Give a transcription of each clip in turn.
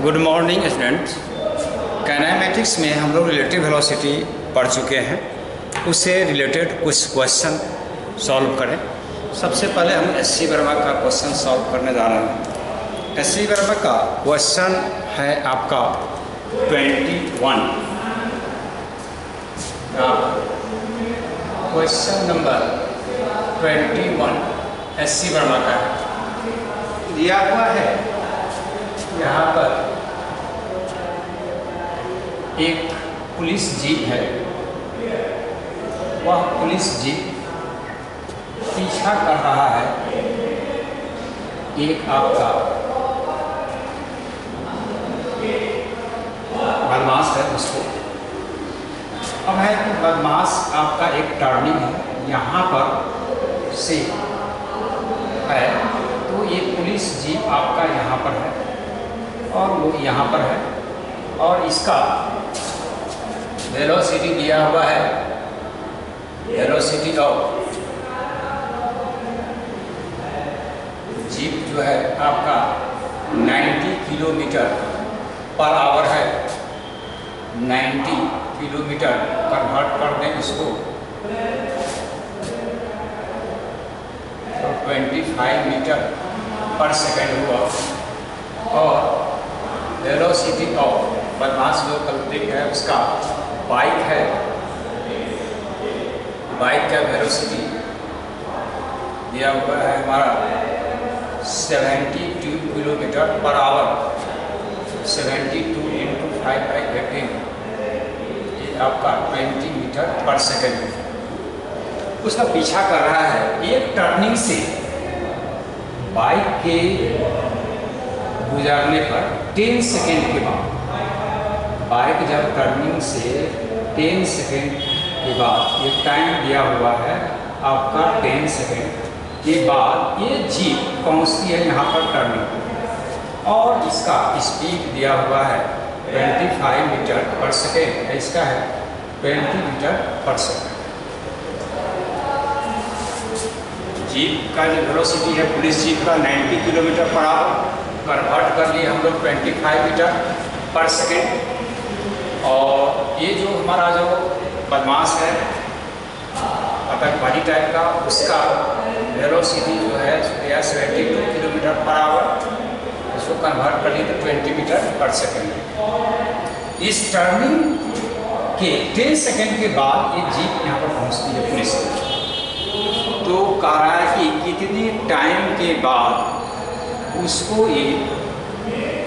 Good morning students. Kinematics में हम लोग रिलेटिव वेलोसिटी पढ़ चुके हैं, उससे रिलेटेड कुछ क्वेश्चन सॉल्व करें। सबसे पहले हम एस.सी. वर्मा का क्वेश्चन सॉल्व करने जा रहे हैं। एस.सी. वर्मा का क्वेश्चन है आपका 21। Question number 21 SC. वर्मा का दिया हुआ है। यहाँ पर एक पुलिस जीप है, वह पुलिस जीप पीछा कर रहा है एक आपका बदमाश है उसको। अब है कि बदमाश आपका एक टर्निंग है, यहाँ पर से है, तो ये पुलिस जीप आपका यहाँ पर है और वो यहाँ पर है, और इसका वेलोसिटी दिया हुआ है, वेलोसिटी ऑफ जीप जो है आपका 90 किलोमीटर पर आवर है। 90 किलोमीटर कन्वर्ट कर दें इसको तो 25 मीटर पर सेकेंड हुआ। और वेलोसिटी ऑफ बदमाश जो कल्प्रिट है उसका बाइक है, बाइक का वेलोसिटी दिया हुआ है हमारा 72 किलोमीटर पर आवर। 72 × 5/18 ये आपका 20 मीटर पर सेकेंड उसका पीछा कर रहा है। एक टर्निंग से बाइक के गुजारने पर 10 सेकेंड के बाद, बाइक जब टर्निंग से 10 सेकेंड के बाद, ये टाइम दिया हुआ है आपका 10 सेकेंड के बाद ये जीप पहुंचती है यहाँ पर टर्निंग, और इसका स्पीड दिया हुआ है 25 मीटर पर सेकेंड। इसका है 20 मीटर पर सेकेंड। जीप का जो वेलोसिटी है पुलिस जीप का 90 किलोमीटर पर आवर, कन्वर्ट कर लिए हम लोग 25 मीटर पर सेकेंड। और ये जो हमारा जो बदमाश है आतंकवादी टाइप का, उसका वेलोसिटी जो है 72 किलोमीटर पर आवर, इसको कन्वर्ट कर लिए तो 20 मीटर पर सेकेंड। इस टर्निंग के 10 सेकेंड के बाद ये जीप यहाँ पर पहुँचती है पुलिस। तो कह रहा है कि कितनी टाइम के बाद उसको ये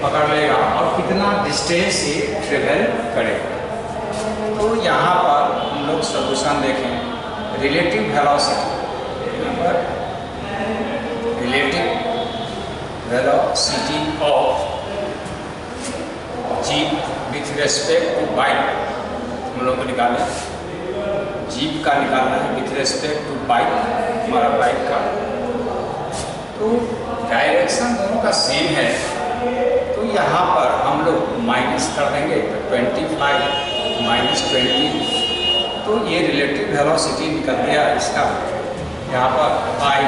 पकड़ लेगा और कितना डिस्टेंस ये ट्रेवल करेगा। तो यहाँ पर हम लोग सॉल्यूशन देखें। रिलेटिव वेलोसिटी, यहाँ पर relative velocity of jeep with respect to bike हम लोग को निकालें। जीप का निकालना है विथ रेस्पेक्ट टू बाइक, हमारा बाइक का। तो डायरेक्शन दोनों का सेम है, तो यहाँ पर हम लोग माइनस कर देंगे तो 25 माइनस 20, तो ये रिलेटिव वेलोसिटी निकल गया इसका यहाँ पर 5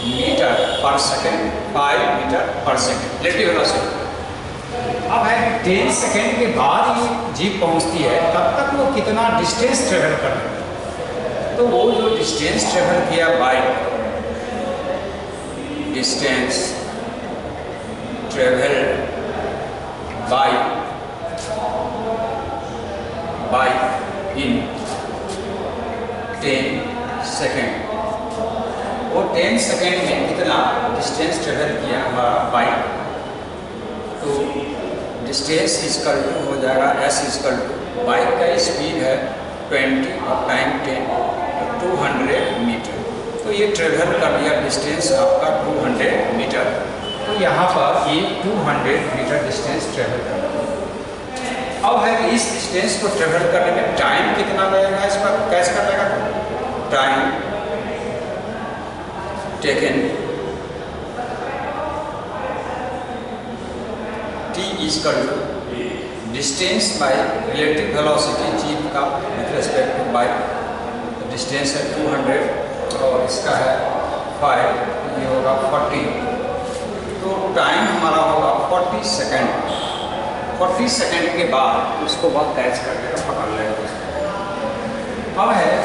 मीटर पर सेकेंड। 5 मीटर पर सेकेंड रिलेटिव वेलोसिटी। अब है 10 सेकेंड के बाद ये जीप पहुँचती है, तब तक वो कितना डिस्टेंस ट्रेवल कर रहे हैं। तो वो जो डिस्टेंस ट्रेवल किया bike, distance travel by in 10 second, वो 10 सेकेंड में कितना डिस्टेंस ट्रेवल किया हमारा बाइक। तो डिस्टेंस इक्वल टू हो जाएगा S इक्वल टू बाइक का स्पीड है 20 और टाइम 10, 200 मीटर। तो ये ट्रेवल कर लिया डिस्टेंस आपका 200 मीटर। तो यहाँ पर ये 200 मीटर डिस्टेंस ट्रेवल कर रहा है। अब है कि इस डिस्टेंस को ट्रेवल करने में टाइम कितना लगेगा, इस पर कैसे कर लेगा। Time taken T equal to distance by relative velocity jeep का with respect to bike. Distance है 200 और इसका है 5, ये होगा 40। तो टाइम हमारा होगा 40 सेकेंड। 40 सेकेंड के बाद उसको वह कैच कर लेगा, पकड़ लेगा उसको। अब है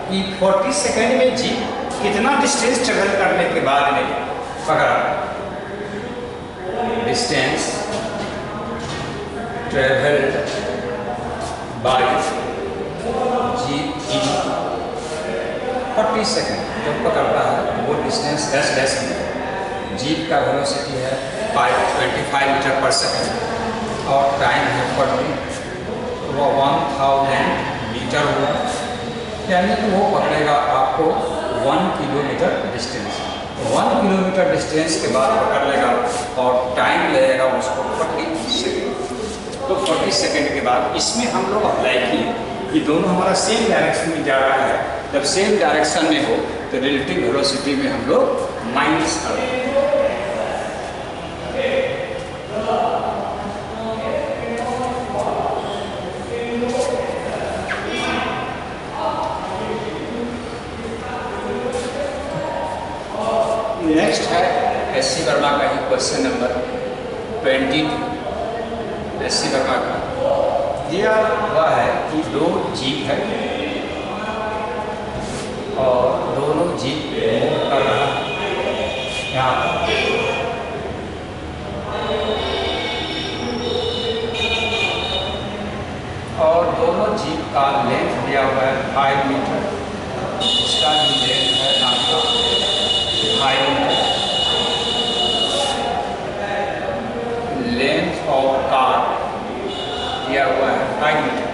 कि 40 सेकेंड में जीप कितना डिस्टेंस ट्रेवल करने के बाद में पकड़ा। Distance travel by jeep in 40 second जब पकड़ता है वो डिस्टेंस 10 मीटर। जीप का वेलोसिटी है 25 मीटर पर सेकेंड और टाइम है 40, वो 1000 मीटर हुआ, यानी कि वो पकड़ेगा आपको 1 किलोमीटर डिस्टेंस। 1 किलोमीटर डिस्टेंस के बाद पकड़ लेगा और टाइम लगेगा उसको 40 सेकेंड। तो 40 सेकेंड के बाद इसमें हम लोग अप्लाई किए कि दोनों हमारा सेम डायरेक्शन में जा रहा है। जब सेम डायरेक्शन में हो तो रिलेटिव वेलोसिटी में हम लोग माइनस कर दें। नेक्स्ट है एस.सी. वर्मा का ही क्वेश्चन नंबर 22। एस.सी. वर्मा का दिया हुआ है कि दो जीप है और दोनों जीप मूव कर रहा है यहाँ पर। और दोनों जीप का लेंथ दिया हुआ है 5 मीटर। इसका भी लेंथ है आपका 5 मीटर। लेंथ ऑफ कार दिया हुआ है 5 मीटर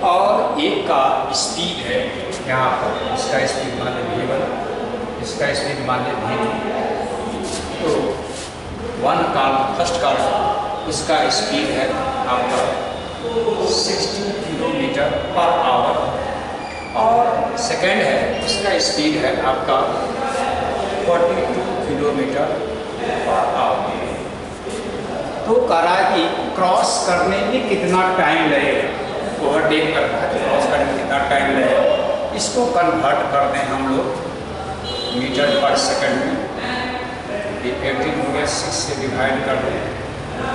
और एक का स्पीड है यहाँ पर। इसका स्पीड मान लें v1, इसका स्पीड मान लें v2। तो फर्स्ट कार इसका स्पीड है आपका 60 किलोमीटर पर आवर और सेकेंड है इसका स्पीड है आपका 42 किलोमीटर पर आवर। तो कह रहा है कि क्रॉस करने में कितना टाइम लगेगा, ओवरटेक करना है तो क्रॉस करने में कितना टाइम लगेगा। इसको कन्वर्ट कर दें हम लोग मीटर पर सेकंड में। 18 हो गया, 6 से डिवाइड कर दें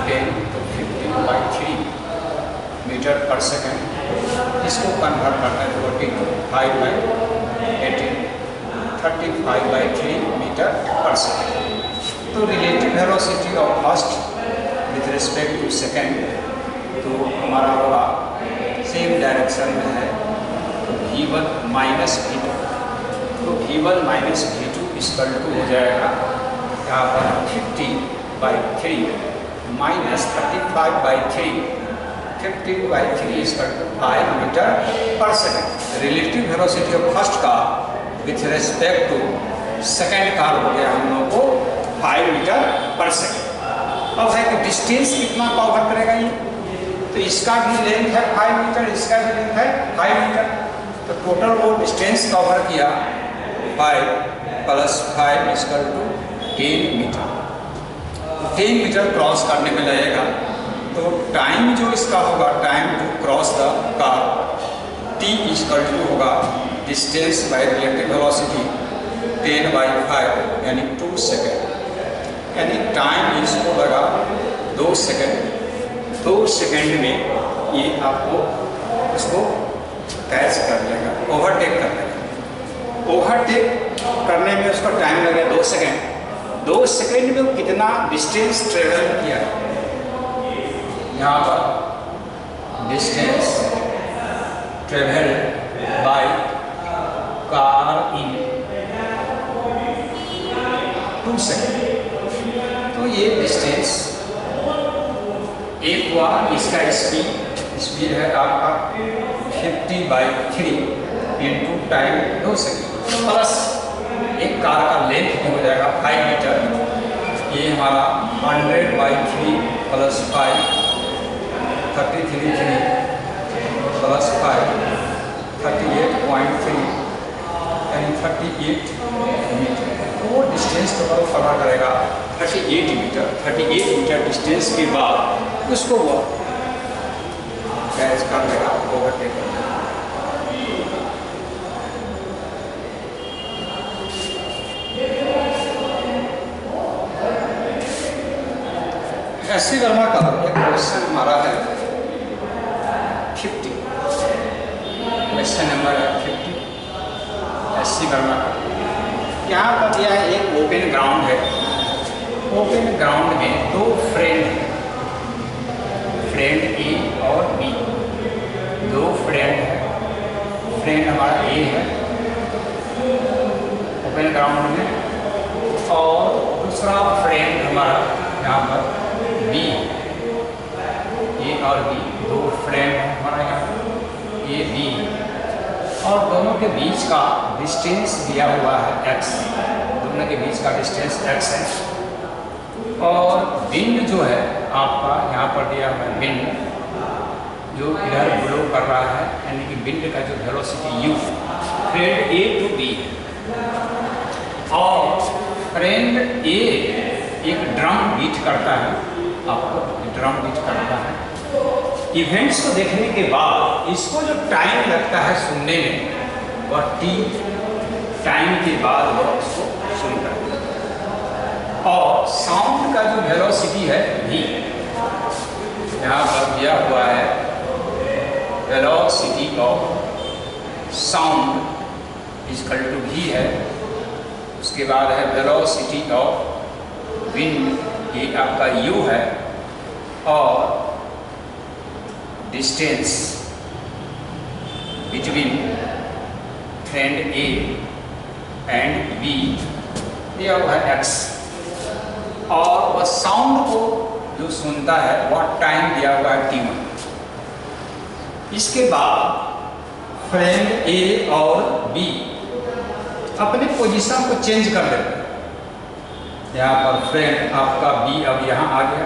10 तो 15/3 मीटर पर सेकंड। इसको कन्वर्ट करना है 45/18 35/3 मीटर पर सेकंड। तो relative velocity of first with respect to second तो हमारा होगा सेम डायरेक्शन में है तो v1 माइनस v2। तो v1 minus v2 equal to हो जाएगा यहाँ पर 50/3 माइनस 35/3। 50/3 इक्वल टू 5 मीटर पर second. Relative velocity of first का with respect to second car हो गया हम लोग को 5 मीटर पर सेकेंड। अब है कि डिस्टेंस कितना कवर करेगा ये, तो इसका भी लेंथ है 5 मीटर, इसका भी लेंथ है 5 मीटर। तो टोटल वो डिस्टेंस कवर किया 5 + 5 = 10 मीटर। 10 मीटर क्रॉस करने में लगेगा। तो टाइम जो इसका होगा, time to cross the car t = होगा डिस्टेंस बाय रिलेटिव वेलोसिटी 10/5 यानी 2 सेकेंड। यानी टाइम इसको लगा 2 सेकेंड। 2 सेकेंड में ये आपको इसको कैच कर लेगा, ओवरटेक कर लेगा। ओवरटेक करने में उसका टाइम लगा 2 सेकेंड। 2 सेकेंड में कितना डिस्टेंस ट्रेवल किया, यहाँ पर distance travel by car in 2 second. तो ये डिस्टेंस एक हुआ। इसका स्पीड है आपका 50/3 इंटू टाइम 2 सेकेंड प्लस एक कार का लेंथ भी हो जाएगा 5 मीटर। ये हमारा 100/3 + 5 33 + 5 38.3 यानी 38 मीटर। तो वो डिस्टेंस तो कवर करेगा 38 मीटर। 38 मीटर डिस्टेंस के बाद उसको वो कैच कर लेगा, ओवरटेक कर लेगा। एससी वर्मा का एक क्वेश्चन हमारा है 50, क्वेश्चन नंबर 50 एससी वर्मा का। यहाँ पर दिया है एक ओपन ग्राउंड है, ओपन ग्राउंड में दो फ्रेंड हैं, फ्रेंड ए और बी, दो फ्रेंड है, फ्रेंड हमारा ए है ओपन ग्राउंड में, और दूसरा फ्रेंड हमारा यहाँ पर बी, ए और बी, दो फ्रेंड है हमारा यहाँ ए बी, और दोनों के बीच का डिस्टेंस दिया हुआ है x, दोनों के बीच का डिस्टेंस x है, और विंड जो है आपका यहाँ पर दिया हुआ है, विंड जो इधर ब्लो कर रहा है, यानी कि विंड का जो velocity u friend A to B है, और फ्रेंड ए एक ड्रम बीट करता है, आपको ड्रम बीट करता है। इवेंट्स को देखने के बाद इसको जो टाइम लगता है सुनने में, वह t टाइम के बाद वह उसको सुनता है, और साउंड का जो वेलोसिटी है v, यहाँ पर दिया हुआ है velocity of sound equal to v है, उसके बाद है वेलोसिटी ऑफ विंड, ये आपका u है, और distance between friend A and B दिया हुआ है x, और वह साउंड को जो सुनता है वह टाइम दिया हुआ है t1। इसके बाद फ्रेंड ए और बी अपने पोजीशन को चेंज कर देते हैं, यहाँ पर फ्रेंड आपका बी अब यहाँ आ गया,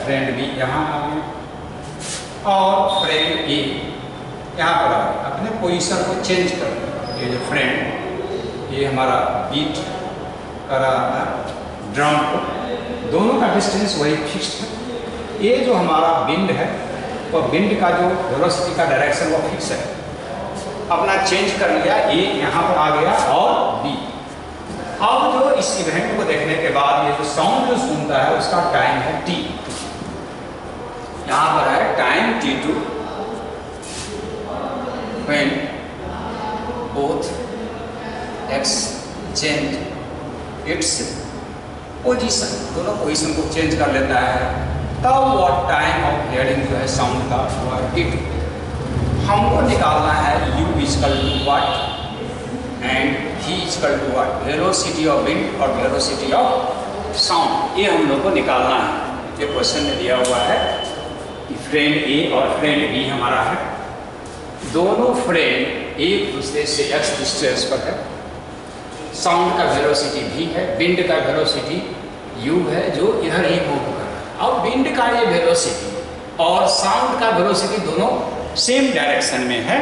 फ्रेंड बी यहाँ आ गया, और फ्रेंड ए यहाँ पर आ गया, अपने पोजीशन को चेंज कर दिया। ये जो फ्रेंड ये हमारा बीट कर रहा था ड्रम को, दोनों का डिस्टेंस वही फिक्स्ड है। ये जो हमारा विंड है वह विंड का जो वेलोसिटी का डायरेक्शन वो फिक्स है, अपना चेंज कर लिया, ए यहाँ पर आ गया और बी। अब जो इस इवेंट को देखने के बाद ये जो साउंड जो सुनता है उसका टाइम है t, यहाँ पर है time t2 when both x change its position, दोनों पोजीशन को चेंज कर लेता है, तब वो टाइम ऑफ हियरिंग जो है साउंड का वो है t2। हमको निकालना है u equal to what and v equal to what, velocity of wind और वेलोसिटी ऑफ साउंड, ये हम लोग को निकालना है। ये क्वेश्चन में दिया हुआ है कि फ्रेंड ए और फ्रेंड बी हमारा है, दोनों फ्रेंड एक दूसरे से x डिस्टेंस पर है, साउंड का वेलोसिटी v है, विंड का वेलोसिटी u है जो इधर ही मूव कर रहा है। अब विंड का ये वेलोसिटी और साउंड का वेलोसिटी दोनों सेम डायरेक्शन में है,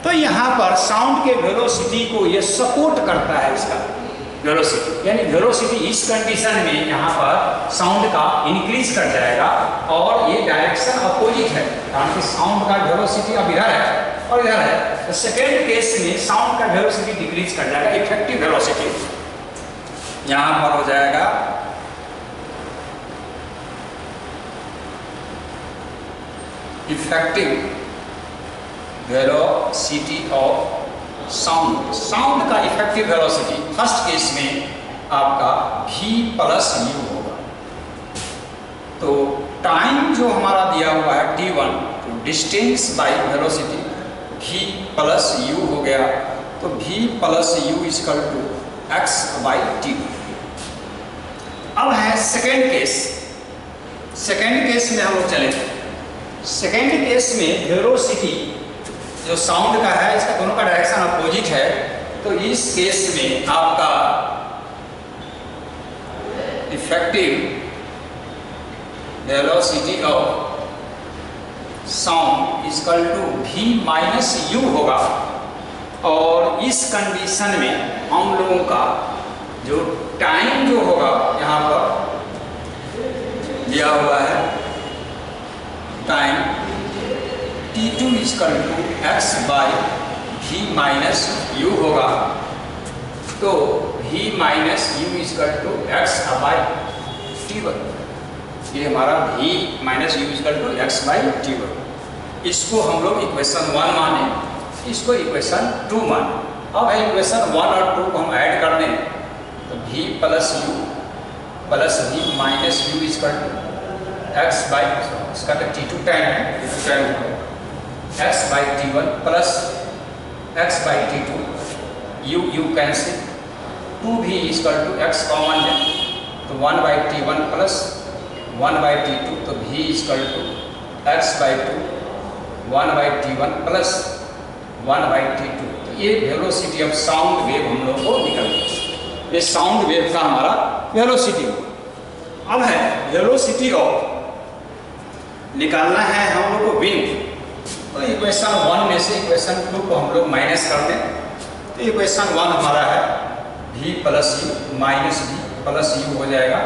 तो यहाँ पर साउंड के वेलोसिटी को ये सपोर्ट करता है, इसका वेलोसिटी, यानी वेलोसिटी इस कंडीशन में यहाँ पर साउंड का इंक्रीज कर जाएगा, और ये डायरेक्शन अपोजिट है, कारण कि साउंड का वेलोसिटी अब इधर है और इधर है, तो सेकेंड केस में साउंड का वेलोसिटी डिक्रीज कर जाएगा, इफेक्टिव वेलोसिटी यहाँ पर हो जाएगा effective velocity of sound. Sound का इफेक्टिव वेलोसिटी फर्स्ट केस में आपका v प्लस u होगा, तो टाइम जो हमारा दिया हुआ है t1, तो distance by velocity v plus u हो गया, तो v plus u equal to x by t। अब है सेकेंड केस, सेकेंड केस में हम लोग चले। सेकेंड केस में वेलोसिटी जो साउंड का है इसका दोनों का डायरेक्शन अपोजिट है, तो इस केस में आपका effective velocity of sound equal to v minus u होगा, और इस कंडीशन में हम लोगों का जो टाइम जो होगा यहाँ पर दिया हुआ है time t2 equal to x by v minus u होगा, तो v minus u equal to x by t1, ये हमारा v minus u equal to x by t1। इसको हम लोग इक्वेशन 1 माने, इसको इक्वेशन 2 माने। अब इक्वेशन 1 और 2 को हम ऐड कर दें तो v plus u plus v minus u equal to x by, इसका तो t2 टाइम है, t2 time x by t1 plus x by t2, u u cancel, 2v equal to x common है तो 1 by t1 plus 1 by t2, तो v equal to x by 2 1 by t1 plus 1 by t2। तो ये velocity of sound wave हम लोग को निकल गई। ये साउंड वेव का हमारा वेलोसिटी हुआ। अब है वेलोसिटी ऑफ निकालना है हम लोग को विंड। तो इक्वेशन 1 में से इक्वेशन 2 को हम लोग माइनस कर दें तो इक्वेशन 1 हमारा है v plus you minus v plus you हो जाएगा,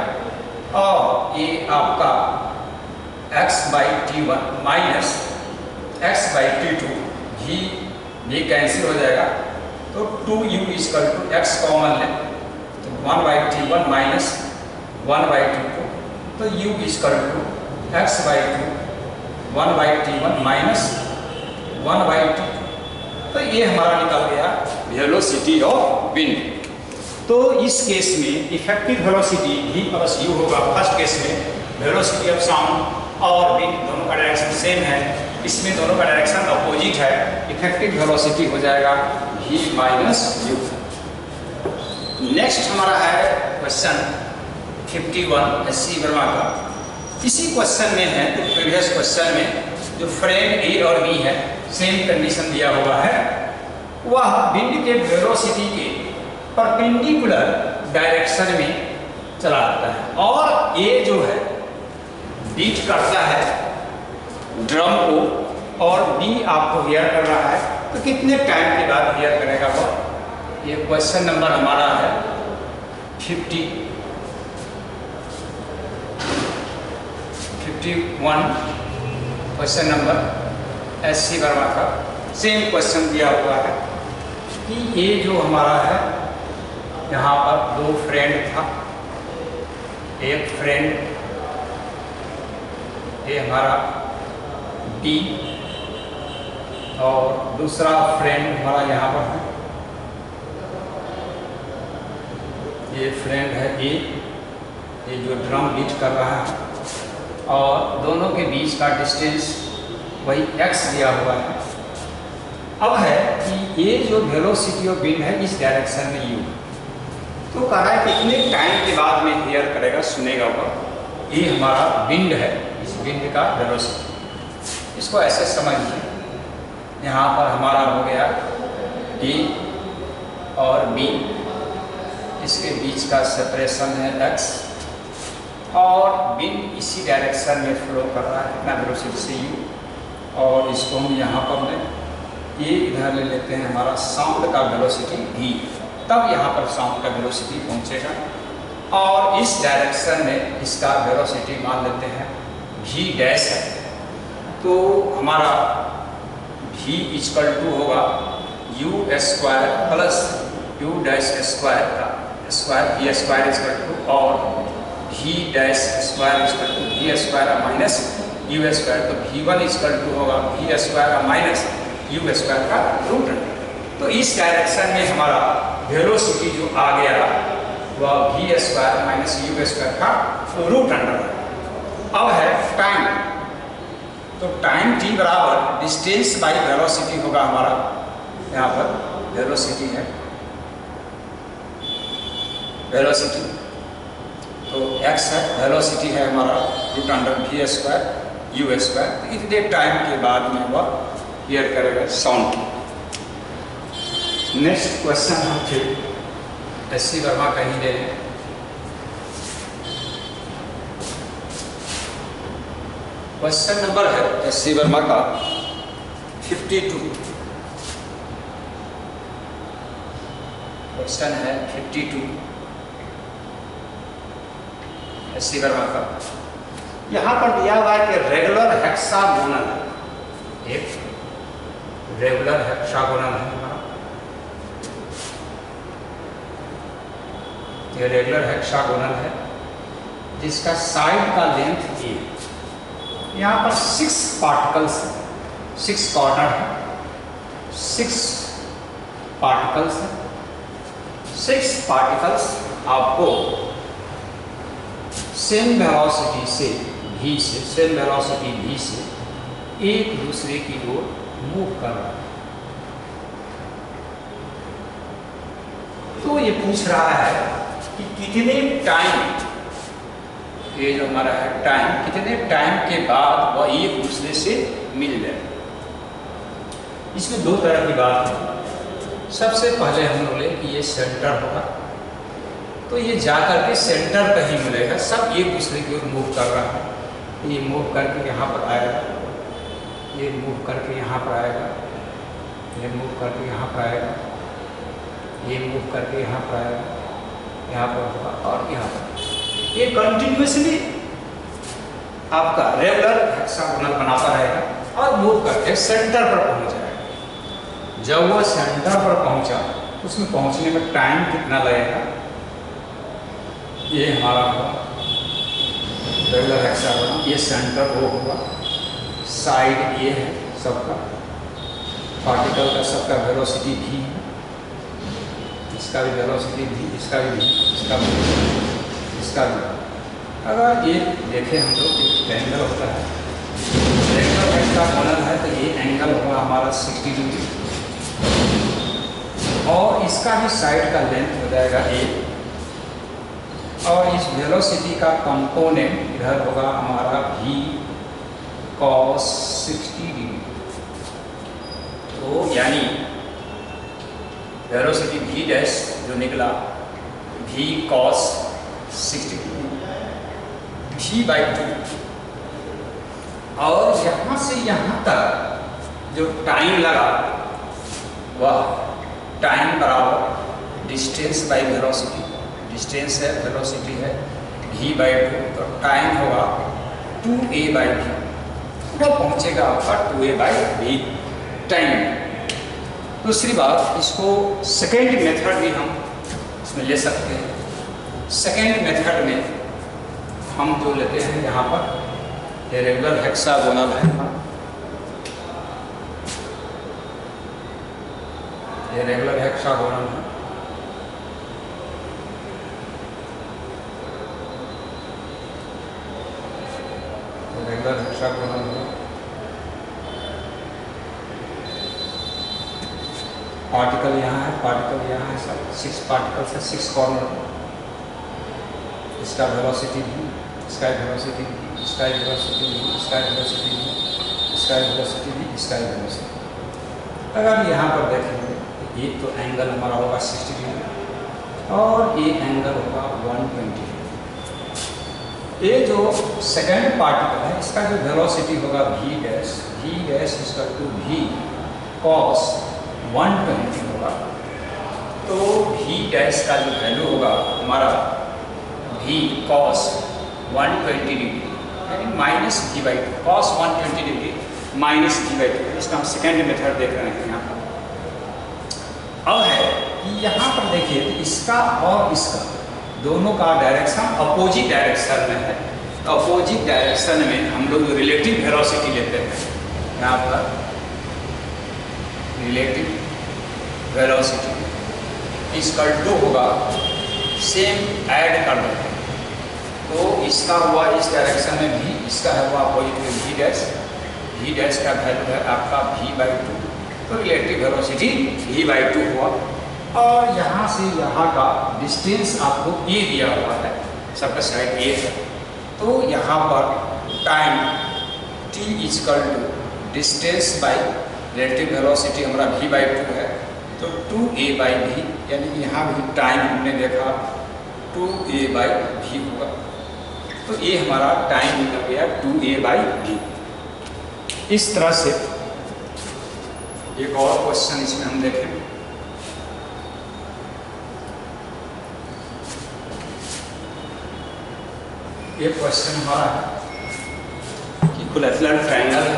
और ये आपका x by t1 minus x by t2, v cancel हो जाएगा तो 2u equal to x common ले तो 1 by t1 minus 1 by t2, तो u equal to x by 2 1 by t1 minus 1 by t2। तो ये हमारा निकल गया वेलोसिटी ऑफ विंड। तो इस केस में effective velocity v plus u होगा फर्स्ट केस में, वेलोसिटी ऑफ साउंड और विंड दोनों का डायरेक्शन सेम है, इसमें दोनों का डायरेक्शन अपोजिट है, इफेक्टिव वेलोसिटी हो जाएगा v माइनस u। नेक्स्ट हमारा है क्वेश्चन 51 एस.सी. वर्मा का। इसी क्वेश्चन में है तो प्रीवियस क्वेश्चन में जो फ्रेम ए और बी है सेम कंडीशन दिया हुआ है, वह विंड के वेलोसिटी के परपेंडिकुलर डायरेक्शन में चला जाता है, और ये जो है बीट करता है ड्रम को, और बी आपको हियर कर रहा है तो कितने टाइम के बाद हियर करेगा वो। ये क्वेश्चन नंबर हमारा है 51 क्वेश्चन नंबर एस.सी. वर्मा का। सेम क्वेश्चन दिया हुआ है कि ये जो हमारा है यहाँ पर दो फ्रेंड था, एक फ्रेंड ये हमारा बी और दूसरा फ्रेंड हमारा यहाँ पर है, ये फ्रेंड है ए, ये जो ड्रम बीट कर रहा है, और दोनों के बीच का डिस्टेंस वही x दिया हुआ है। अब है कि ये जो वेलोसिटी ऑफ विंड है इस डायरेक्शन में u, तो कह रहा है कितने टाइम के बाद में हियर करेगा, सुनेगा वो। ये हमारा विंड है, इस विंड का वेलोसिटी, इसको ऐसे समझिए। यहाँ पर हमारा हो गया ए और बी, इसके बीच का सेपरेशन है x, और विंड इसी डायरेक्शन में फ्लो कर रहा है इतना वेलोसिटी से u, और इसको हम यहाँ पर लें, ये इधर ले लेते हैं हमारा साउंड का वेलोसिटी v, तब यहाँ पर साउंड का वेलोसिटी पहुँचेगा, और इस डायरेक्शन में इसका वेलोसिटी मान लेते हैं v डैश है, तो हमारा v इक्वल टू होगा u square plus u dash square का square, v square equal to, और v dash square equal to v square minus u square, तो v1 इक्वल टू होगा v square minus u square का root under. तो इस direction में हमारा velocity जो आ गया वह v square minus u square का रूट अंडर। अब है टाइम, तो टाइम t बराबर डिस्टेंस बाई वेलोसिटी होगा हमारा, यहाँ पर वेलोसिटी है, वेलोसिटी तो x है, वेलोसिटी है हमारा root under v square u square. तो इतने टाइम के बाद में वह हियर करेगा साउंड। नेक्स्ट क्वेश्चन हम फिर एस.सी. वर्मा का ही ले लें। क्वेश्चन नंबर है एस.सी. वर्मा का 52, क्वेश्चन है 52 एस.सी. वर्मा का। यहाँ पर दिया हुआ है कि रेगुलर हेक्सागोनल, एक रेगुलर हेक्सागोनल है हमारा, ये रेगुलर हेक्सागोनल है जिसका साइड का लेंथ ए। यहाँ पर 6 पार्टिकल्स हैं, 6 कॉर्नर है, 6 पार्टिकल्स हैं। 6 पार्टिकल्स आपको सेम वेलोसिटी से v से, सेम वेलोसिटी v से एक दूसरे की ओर मूव कर रहा है। तो ये पूछ रहा है कि कितने टाइम, ये जो हमारा है टाइम, कितने टाइम के बाद वह एक दूसरे से मिल जाए। इसमें 2 तरह की बात है। सबसे पहले हम बोले कि ये सेंटर होगा, तो ये जाकर के सेंटर पे ही मिलेगा। सब एक दूसरे की ओर मूव कर रहा है। ये मूव करके यहाँ पर आएगा, ये मूव करके यहाँ पर आएगा, ये मूव करके यहाँ पर आएगा, ये मूव करके यहाँ पर आएगा, यहाँ पर होगा और यहाँ पर। ये कंटिन्यूसली आपका रेगुलर हेक्सागोनल बनाता रहेगा और मूव करके सेंटर पर पहुँच जाएगा। जब वह सेंटर पर पहुँचा तो उसमें पहुँचने में टाइम कितना लगेगा, ये हमारा होगा रेगुलर हेक्सागोनल। ये सेंटर वो होगा, साइड ये है सबका, पार्टिकल का सबका वेलोसिटी v है, इसका भी वेलोसिटी v, इसका भी v, इसका भी, इसका भी। अगर ये देखें हम लोग, एक एंगल होता है, रेगुलर हेक्सागोनल है तो ये एंगल होगा हमारा 60 डिग्री, और इसका भी साइड का लेंथ हो जाएगा a, और इस वेलोसिटी का कंपोनेंट इधर होगा हमारा v cos 60 डिग्री। तो यानी वेलोसिटी v डैश जो निकला v cos 60 v/2, और यहाँ से यहाँ तक जो टाइम लगा वह टाइम बराबर डिस्टेंस बाई वेलोसिटी। डिस्टेंस है, वेलोसिटी है v/2, तो टाइम होगा 2a/v। वो पहुंचेगा आपका 2a/v टाइम। दूसरी बात, इसको सेकेंड मेथड भी हम इसमें ले सकते हैं। सेकेंड मेथड में हम जो लेते हैं, यहाँ पर ये रेगुलर हेक्सागोनल है, ये रेगुलर हेक्सागोनल है, रेगुलर हेक्सागोनल है। पार्टिकल यहाँ है, पार्टिकल यहाँ है, सब 6 पार्टिकल्स है, 6 कॉर्नर। इसका वेलोसिटी भी, इसका वेलोसिटी भी, इसका वेलोसिटी भी, इसका वेलोसिटी भी, इसका वेलोसिटी भी, इसका वेलोसिटी। अगर यहाँ पर देखेंगे तो ये तो एंगल हमारा होगा 60 डिग्री और ये एंगल होगा 120 डिग्री। ये जो सेकेंड पार्टिकल है, इसका जो वेलोसिटी होगा v डैश इसका टू v cos 120 होगा। तो v डैश का जो वैल्यू होगा हमारा v cos 120 डिग्री, यानी minus v/2, cos 120 degree minus v/2। इसका हम सेकेंड मेथड देख रहे हैं यहाँ पर। अब है कि यहाँ पर देखिए तो इसका और इसका दोनों का डायरेक्शन अपोजिट डायरेक्शन में है। अपोजिट डायरेक्शन में हम लोग रिलेटिव वेलोसिटी लेते हैं। यहाँ पर रिलेटिव वेलोसिटी इसका 2 होगा, सेम ऐड कर देते हैं। तो इसका हुआ इस डायरेक्शन में भी, इसका है हुआ अपोजिट में v डैश का वैल्यू है आपका v/2, तो रिलेटिव वेलोसिटी v/2 हुआ। और यहाँ से यहाँ का डिस्टेंस आपको a दिया हुआ है, सबका साइड a है। तो यहाँ पर time t equal to distance by relative velocity हमारा v/2 है, तो 2a/v, यानी यहाँ भी टाइम हमने देखा 2a/v होगा। तो ये हमारा टाइम निकल गया 2a/v। इस तरह से एक और क्वेश्चन इसमें हम देखें। ये क्वेश्चन हमारा है कि इक्विलैटरल ट्रायंगल है।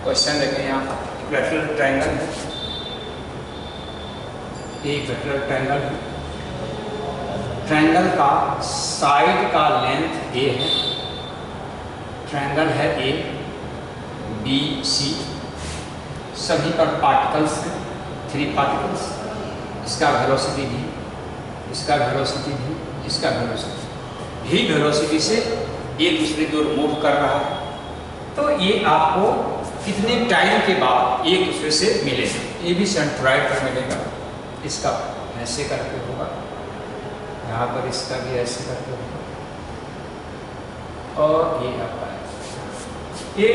क्वेश्चन देखें यहाँ इक्विलैटरल ट्रायंगल है, एक इक्विलैटरल ट्रायंगल है, ट्रायंगल का साइड का लेंथ ए है, ट्रायंगल है ए बी सी, सभी पर पार्टिकल्स हैं, 3 पार्टिकल्स, इसका वेलोसिटी भी, इसका वेलोसिटी भी, इसका वेलोसिटी भी वेलोसिटी से एक दूसरे की ओर मूव कर रहा है। तो ये आपको कितने टाइम के बाद एक दूसरे से मिलेगा, ये भी सेंट्रॉइड पर मिलेगा, इसका ऐसे करके होगा, यहाँ पर इसका भी ऐसे करके होगा, और ये आपका ये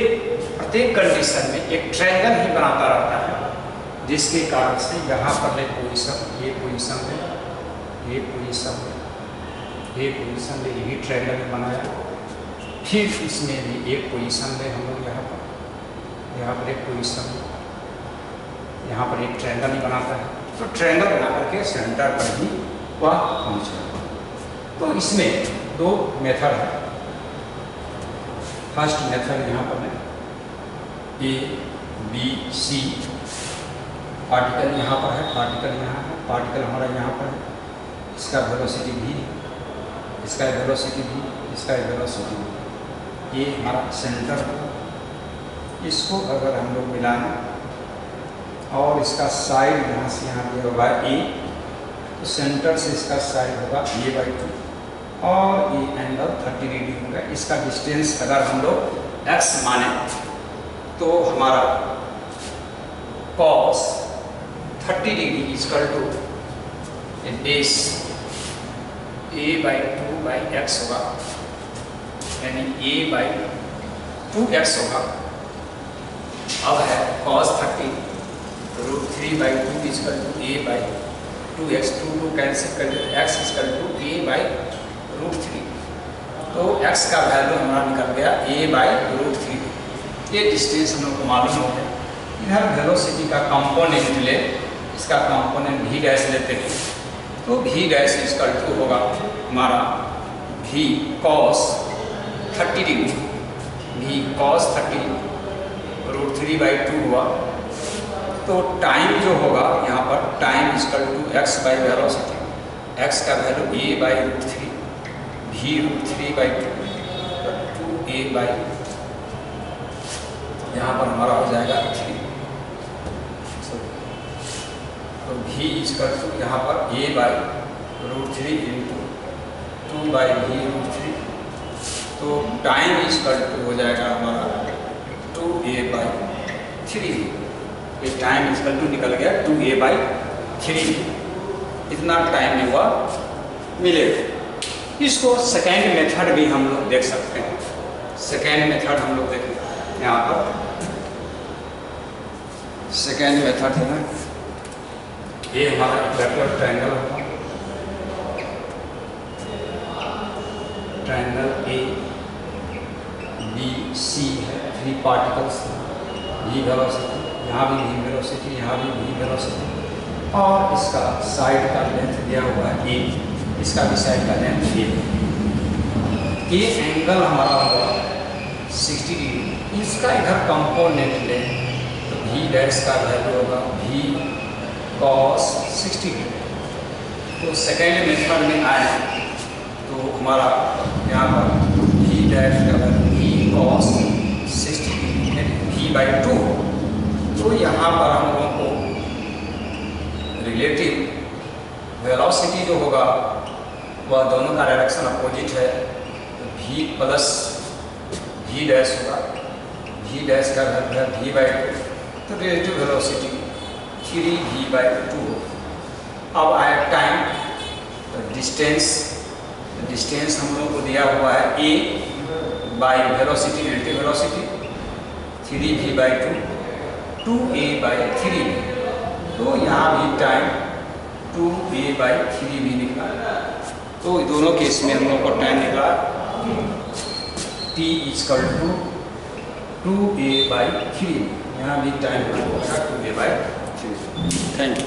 प्रत्येक कंडीशन में एक ट्रायंगल ही बनाता रहता है, जिसके कारण से यहाँ पर ले पोजीशन, ये पोजीशन है, ये पोजीशन है, ये पोजीशन ले, यही ट्रायंगल बनाया। फिर इसमें भी एक पोजीशन ले हम लोग यहाँ पर एक पोजीशन, यहाँ पर एक ट्रायंगल ही बनाता है। तो ट्रायंगल बना करके सेंटर पर ही वह पहुँचेगा। तो इसमें 2 मेथड है। फर्स्ट मेथड यहाँ पर है ए बी सी, पार्टिकल यहाँ पर है, पार्टिकल यहाँ है, पार्टिकल हमारा यहाँ पर है, इसका वेलोसिटी भी, इसका वेलोसिटी भी, इसका वेलोसिटी भी, ये हमारा सेंटर है। इसको अगर हम लोग मिलाएं और इसका साइड यहाँ से यहाँ दिया होगा ए, तो सेंटर से इसका साइड होगा a/2 और ये एंगल 30 डिग्री होगा। इसका डिस्टेंस अगर हम लोग x माने तो हमारा cos 30 degree equal to base a/2/x होगा, यानी a/2x होगा। अब है cos 30 √3/2 equal to a/2x, 2 cancel कर देते, x इक्वल टू a/√3। तो x का वैल्यू हमारा निकल गया a/√3। ये डिस्टेंस हम लोग को मालूम हो गया। इधर वेलोसिटी का कंपोनेंट ले, इसका कंपोनेंट v डैश लेते हैं, तो v डैश इक्वल टू होगा हमारा v cos 30 degree, v cos 30 √3/2 हुआ। तो टाइम जो होगा यहाँ पर, टाइम इक्वल टू x/वेलोसिटी, x का वैल्यू a/√3, v√3/2 2a/ यहाँ पर हमारा हो जाएगा 3। तो v इक्वल टू यहाँ पर a/√3 इंटू 2/v√3, तो टाइम इक्वल टू हो जाएगा हमारा 2a/3। ये टाइम इक्वल टू निकल गया 2a/3, इतना टाइम में वह मिलेगा। इसको सेकेंड मेथड भी हम लोग देख सकते हैं। सेकेंड मेथड हम लोग देखें यहाँ पर, सेकेंड मेथड है ना, ये हमारा इक्वेटर ट्रायंगल होगा, ट्रायंगल ए बी सी है, 3 पार्टिकल्स, v वेलोसिटी, यहाँ भी v वेलोसिटी, यहाँ भी v वेलोसिटी, और इसका साइड का लेंथ दिया हुआ है a, इसका भी साइड का लेंथ a। ये एंगल हमारा होगा 60 डिग्री। इसका इधर कंपोनेंट ले तो v डैश का वैल्यू होगा v cos 60 डिग्री। तो सेकेंड मेथड में आए तो हमारा यहाँ पर v डैश का value v cos 60 degree v/2। तो यहाँ पर हम लोगों को रिलेटिव वेलोसिटी जो होगा वह दोनों का डायरेक्शन अपोजिट है, तो v प्लस v डैश होगा, v डैश का वैल्यू है v/2, तो रिलेटिव वेलोसिटी 3v/2। अब आया टाइम, तो डिस्टेंस हम लोगों को दिया हुआ है a by velocity, relative velocity 3v/2 2a/3। तो यहाँ भी टाइम 2a/3 भी निकला। तो दोनों केस में हम लोग को टाइम निकला t इक्वल टू 2a/3। यहाँ भी टाइम 2a/3। Thank you.